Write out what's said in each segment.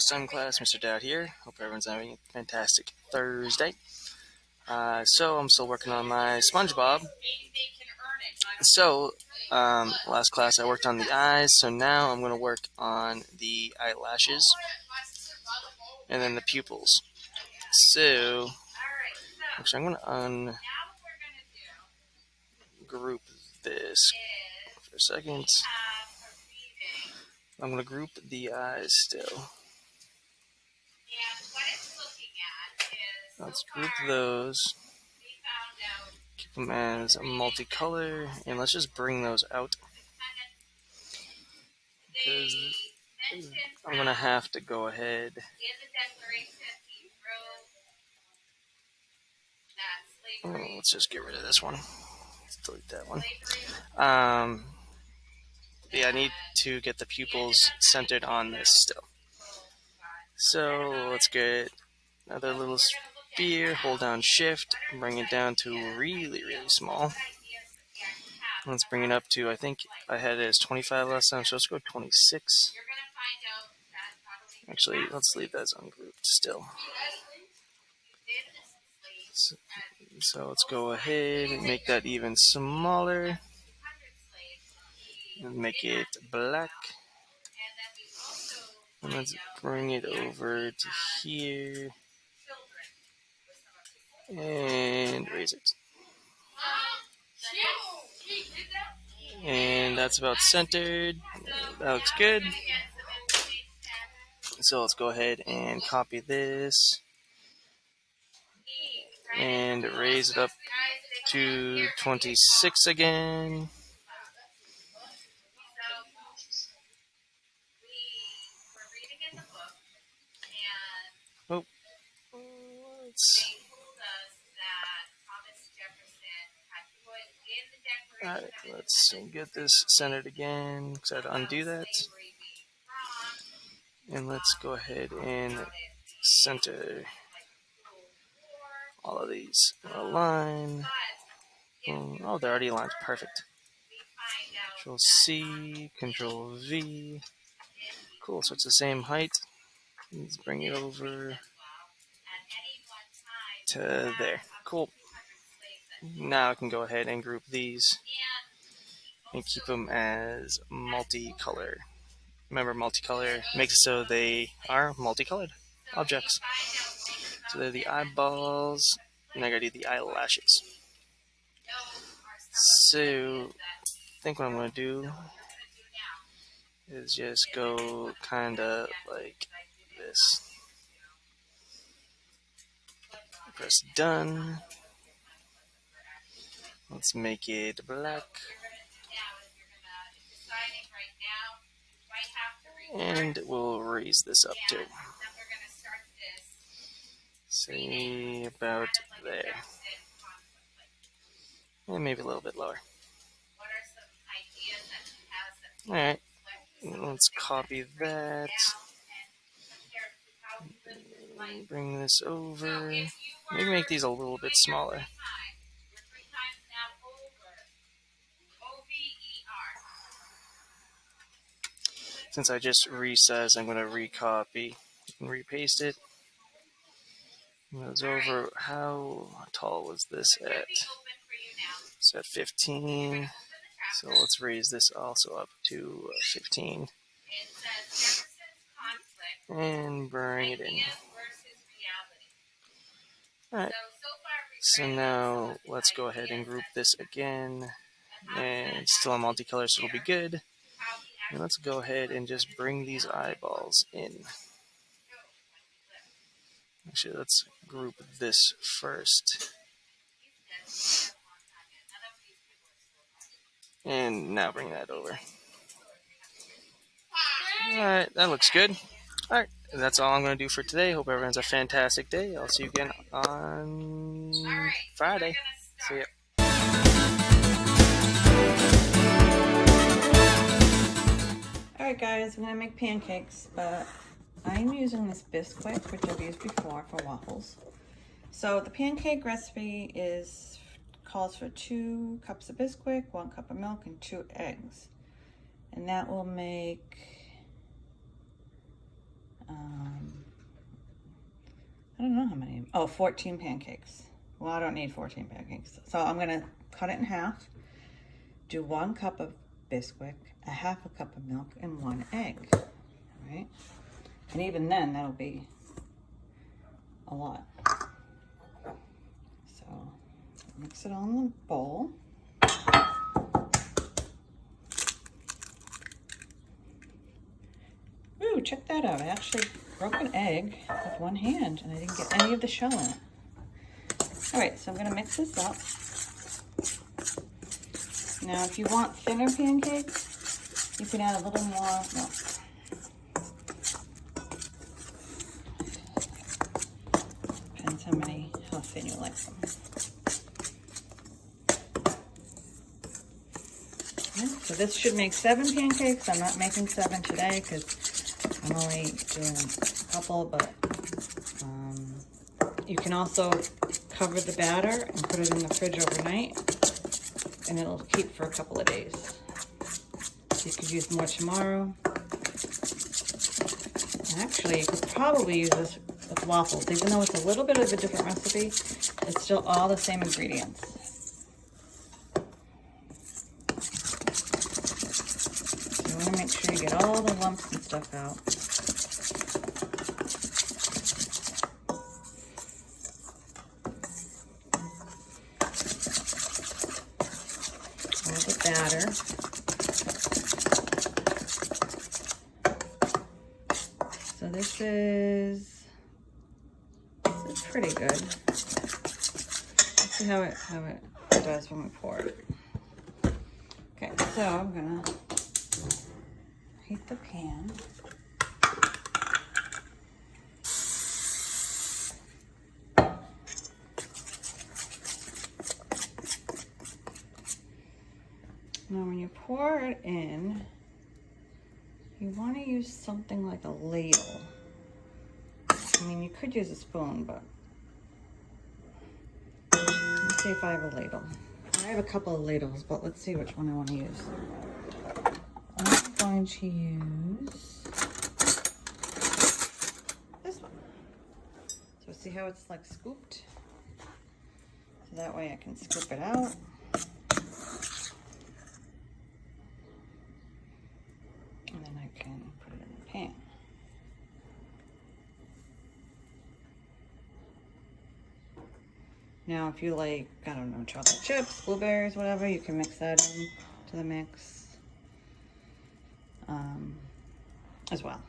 STEM class, Mr. Dowd here. Hope everyone's having a fantastic Thursday. So I'm still working on my SpongeBob. So last class I worked on the eyes, so now I'm going to work on the eyelashes and then the pupils. So actually I'm going to ungroup this for a second. I'm going to group the eyes still. Let's group those, keep them as a multicolor, and let's just bring those out, because I'm going to have to go ahead let's just get rid of this one. Let's delete that one. Yeah, I need to get the pupils centered on this still. So let's get another little sphere, hold down shift, bring it down to really small. Let's bring it up to, I think I had it as 25 last time, so let's go 26. Actually, let's leave that as ungrouped still. So let's go ahead and make that even smaller. And make it black. And let's bring it over to here. And raise it. And that's about centered. That looks good. So let's go ahead and copy this and raise it up to 26 again. Oh, Alright, let's get this centered again, because I had to undo that. And let's go ahead and center all of these in a line. Oh, they're already aligned. Perfect. Control C, Control V. Cool, so it's the same height. Let's bring it over to there. Cool. Now I can go ahead and group these and keep them as multicolor. Remember, multicolor makes it so they are multicolored objects. So they're the eyeballs, and I gotta do the eyelashes. So I think what I'm gonna do is just go kinda like this. Press done. Let's make it black. And we'll raise this up too. Say about there. And maybe a little bit lower. Alright, let's copy that. Bring this over. Maybe make these a little bit smaller. Since I just resized, I'm going to recopy and repaste it. It goes over. How tall was this at? It's at 15. So let's raise this also up to 15. And bring it in. Alright. So now let's go ahead and group this again. And still on multicolor, so it'll be good. And let's go ahead and just bring these eyeballs in. Actually, let's group this first. And now bring that over. Alright, that looks good. Alright, that's all I'm going to do for today. Hope everyone has a fantastic day. I'll see you again on Friday. See ya. Alright guys, I'm going to make pancakes, but I'm using this Bisquick, which I've used before for waffles. So the pancake recipe calls for 2 cups of Bisquick, 1 cup of milk, and 2 eggs. And that will make Oh, 14 pancakes. Well, I don't need 14 pancakes. So I'm gonna cut it in half, do 1 cup of Bisquick, a half a cup of milk, and 1 egg, all right? And even then, that'll be a lot. So mix it all in the bowl. Ooh, check that out. I actually broke an egg with 1 hand and I didn't get any of the shell in it. All right, so I'm gonna mix this up. Now, if you want thinner pancakes, you can add a little more milk. Depends how thin you like them. Okay, so this should make 7 pancakes. I'm not making 7 today because I'm only doing a couple, but you can also cover the batter and put it in the fridge overnight, and it'll keep for a couple of days. So you could use more tomorrow. And actually, you could probably use this with waffles. Even though it's a little bit of a different recipe, it's still all the same ingredients. So you want to make sure you get all the lumps and stuff out. Batter. So this is pretty good. Let's see how it does when we pour it. Okay, so I'm gonna heat the pan. Now when you pour it in, you want to use something like a ladle. I mean, you could use a spoon, but let's see if I have a ladle. I have a couple of ladles, but let's see which one I want to use. I'm going to use this one. So see how it's like scooped? So that way I can scoop it out. And then I can put it in the pan. Now, if you like, I don't know, chocolate chips, blueberries, whatever, you can mix that in to the mix as well.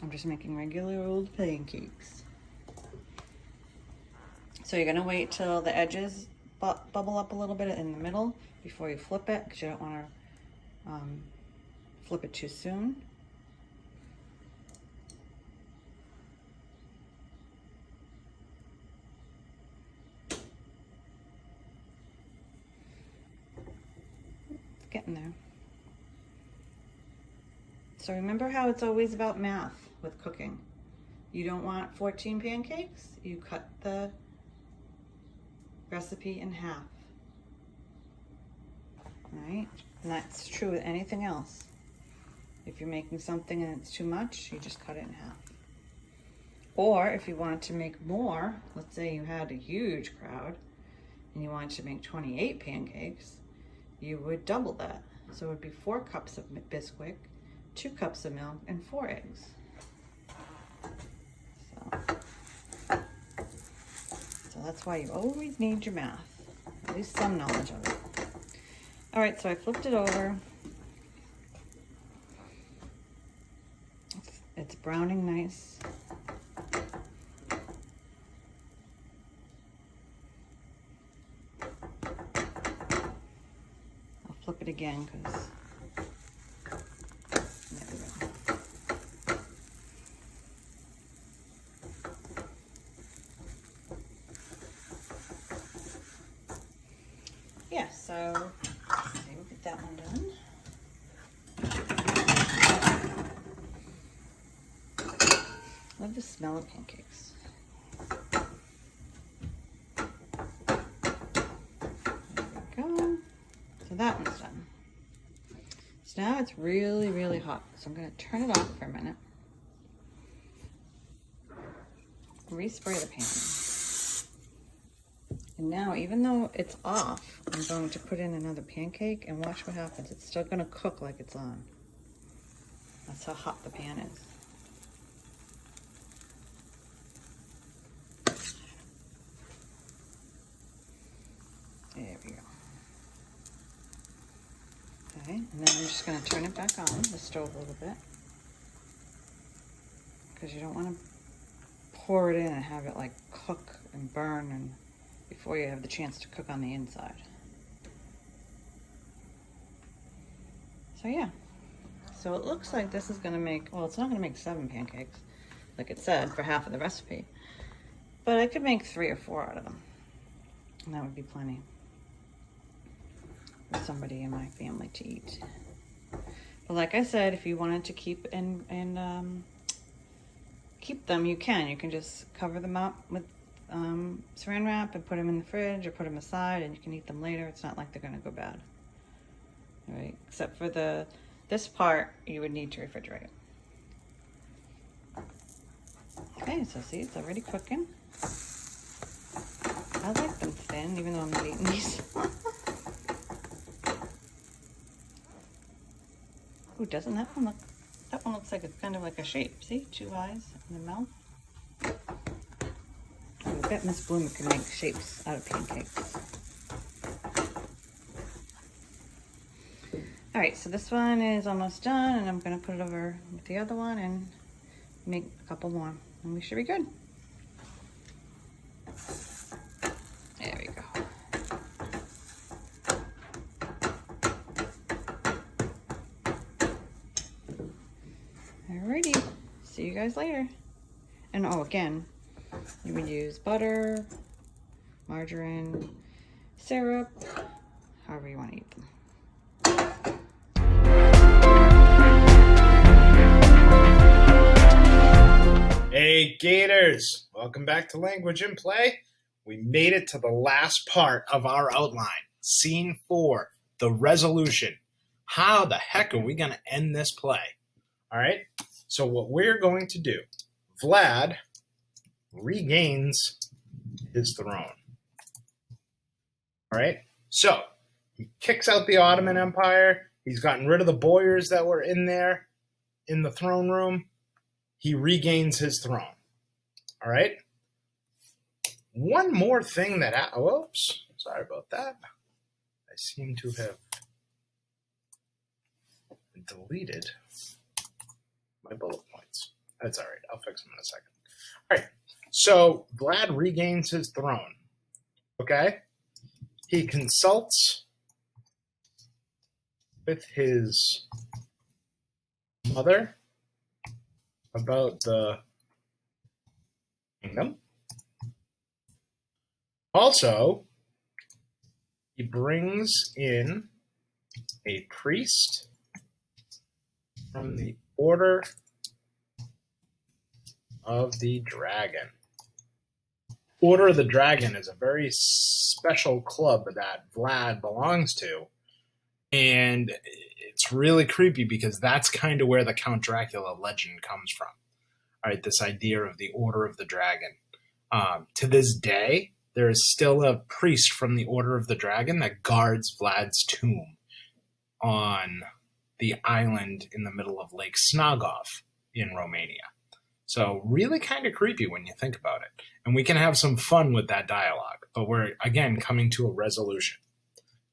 I'm just making regular old pancakes. So you're gonna wait till the edges bubble up a little bit in the middle before you flip it, because you don't want to flip it too soon. It's getting there. So remember how it's always about math with cooking. You don't want 14 pancakes, you cut the recipe in half. All right? And that's true with anything else. If you're making something and it's too much, you just cut it in half. Or if you wanted to make more, let's say you had a huge crowd and you wanted to make 28 pancakes, you would double that. So it would be 4 cups of Bisquick, 2 cups of milk, and 4 eggs. So that's why you always need your math, at least some knowledge of it. All right, so I flipped it over. It's browning nice. I'll flip it again because there we go. Yeah, so let's see, we'll get that one done. Love the smell of pancakes. There we go. So that one's done. So now it's really, really hot. So I'm going to turn it off for a minute. Respray the pan. And now, even though it's off, I'm going to put in another pancake and watch what happens. It's still going to cook like it's on. That's how hot the pan is. There we go. Okay, and then I'm just going to turn it back on, the stove a little bit. Because you don't want to pour it in and have it like cook and burn and before you have the chance to cook on the inside. So yeah, so it looks like this is gonna make, well, it's not gonna make 7 pancakes like it said for half of the recipe, but I could make 3 or 4 out of them, and that would be plenty for somebody in my family to eat. But like I said, if you wanted to keep keep them, you can just cover them up with saran wrap and put them in the fridge or put them aside, and you can eat them later. It's not like they're gonna go bad. All right, except for this part, you would need to refrigerate. Okay, so see, it's already cooking. I like them thin, even though I'm not eating these. Ooh, doesn't that one look? That one looks like it's kind of like a shape. See, 2 eyes in the mouth. I bet Miss Bloomer can make shapes out of pancakes. All right, so this one is almost done, and I'm gonna put it over with the other one and make a couple more, and we should be good. There we go. Alrighty, see you guys later. And oh, again, you would use butter, margarine, syrup, however you want to eat them. Hey Gators, welcome back to Language in Play. We made it to the last part of our outline. Scene 4, the resolution. How the heck are we going to end this play? All right, so what we're going to do, Vlad regains his throne. All right, so he kicks out the Ottoman Empire. He's gotten rid of the boyars that were in there in the throne room. He regains his throne. All right. One more thing that, whoops, sorry about that. I seem to have deleted my bullet points. That's all right. I'll fix them in a second. All right. So Vlad regains his throne. Okay. He consults with his mother about the kingdom. Also, he brings in a priest from the Order of the Dragon. Order of the Dragon is a very special club that Vlad belongs to, and it's really creepy because that's kind of where the Count Dracula legend comes from. All right, this idea of the Order of the Dragon. To this day, there is still a priest from the Order of the Dragon that guards Vlad's tomb on the island in the middle of Lake Snagov in Romania. So really kind of creepy when you think about it. And we can have some fun with that dialogue, but we're, again, coming to a resolution.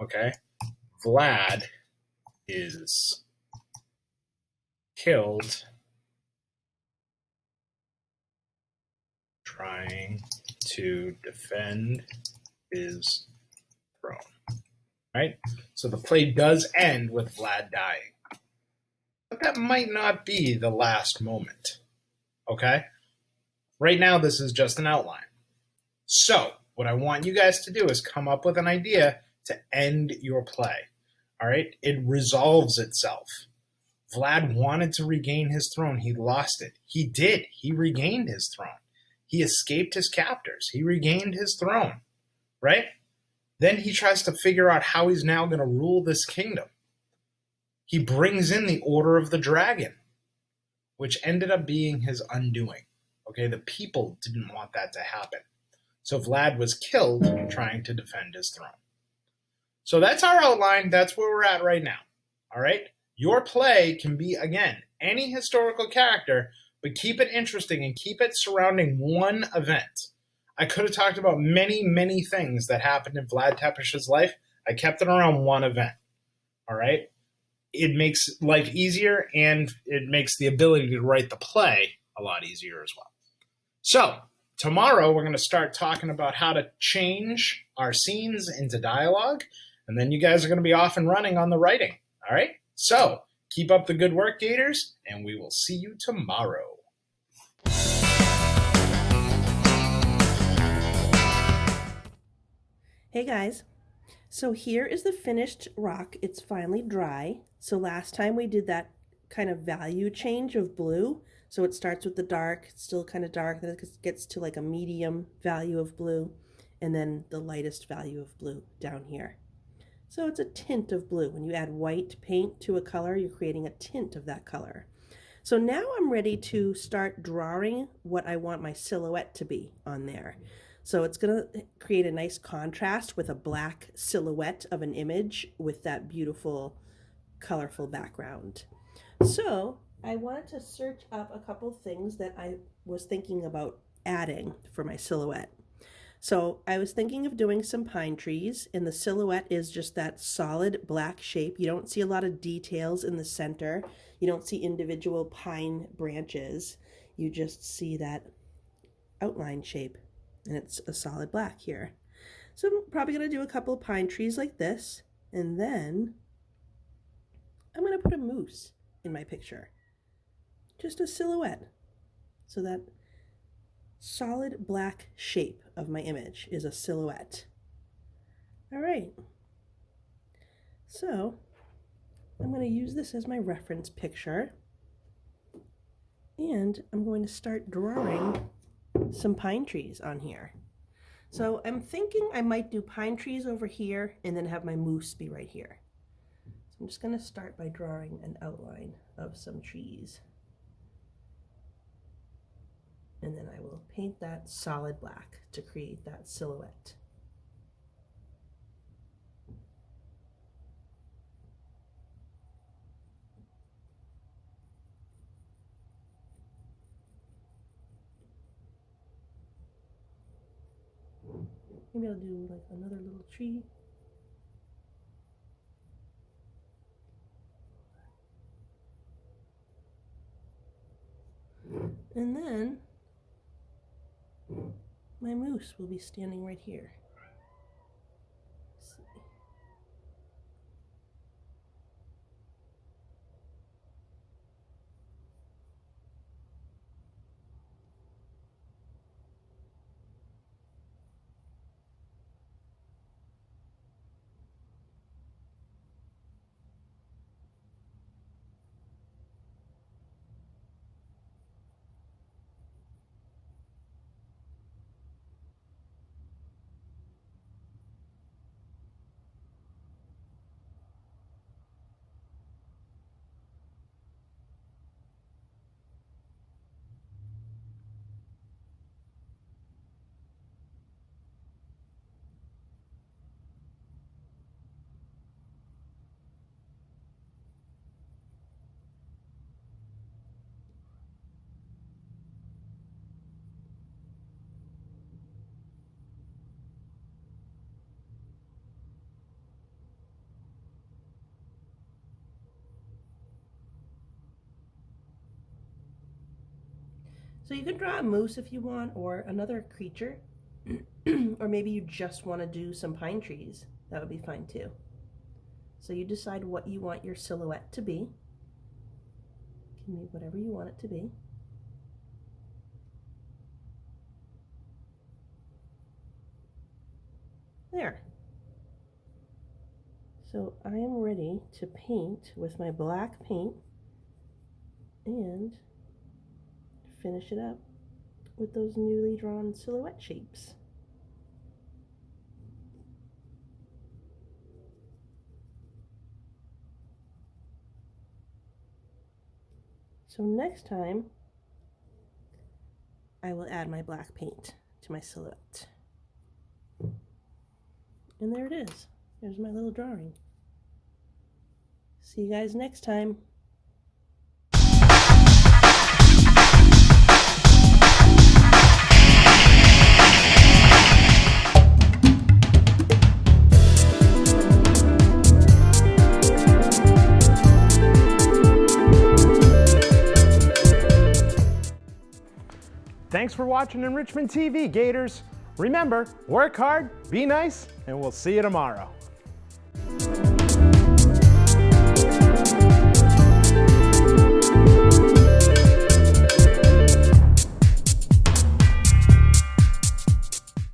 Okay? Vlad is killed trying to defend his throne. Right? So the play does end with Vlad dying. But that might not be the last moment. Okay? Right now, this is just an outline. So, what I want you guys to do is come up with an idea to end your play. All right? It resolves itself. Vlad wanted to regain his throne. He lost it. He did. He regained his throne. He escaped his captors. He regained his throne. Right? Then he tries to figure out how he's now going to rule this kingdom. He brings in the Order of the Dragon, which ended up being his undoing. Okay, the people didn't want that to happen. So Vlad was killed trying to defend his throne. So that's our outline. That's where we're at right now. All right? Your play can be, again, any historical character, but keep it interesting and keep it surrounding one event. I could have talked about many, many things that happened in Vlad Tepes's life. I kept it around one event. All right? It makes life easier, and it makes the ability to write the play a lot easier as well. So, tomorrow we're going to start talking about how to change our scenes into dialogue, and then you guys are going to be off and running on the writing. All right? So, keep up the good work, Gators, and we will see you tomorrow. Hey guys, so here is the finished rock. It's finally dry. So last time we did that kind of value change of blue. So it starts with the dark, it's still kind of dark, then it gets to like a medium value of blue, and then the lightest value of blue down here. So it's a tint of blue. When you add white paint to a color, you're creating a tint of that color. So now I'm ready to start drawing what I want my silhouette to be on there. So it's going to create a nice contrast with a black silhouette of an image with that beautiful, colorful background. So I wanted to search up a couple things that I was thinking about adding for my silhouette. So I was thinking of doing some pine trees, and the silhouette is just that solid black shape. You don't see a lot of details in the center. You don't see individual pine branches. You just see that outline shape, and it's a solid black here. So I'm probably going to do a couple of pine trees like this, and then I'm going to put a moose in my picture. Just a silhouette. So that solid black shape of my image is a silhouette. All right. So I'm going to use this as my reference picture, and I'm going to start drawing some pine trees on here. So I'm thinking I might do pine trees over here and then have my moose be right here. So I'm just going to start by drawing an outline of some trees. And then I will paint that solid black to create that silhouette. Maybe I'll do like another little tree. And then my moose will be standing right here. Let's see. So you can draw a moose if you want, or another creature, or maybe you just want to do some pine trees. That would be fine too. So you decide what you want your silhouette to be. It can be whatever you want it to be. There. So I am ready to paint with my black paint and finish it up with those newly drawn silhouette shapes. So next time I will add my black paint to my silhouette. And there it is. There's my little drawing. See you guys next time. Thanks for watching Enrichment TV, Gators. Remember, work hard, be nice, and we'll see you tomorrow.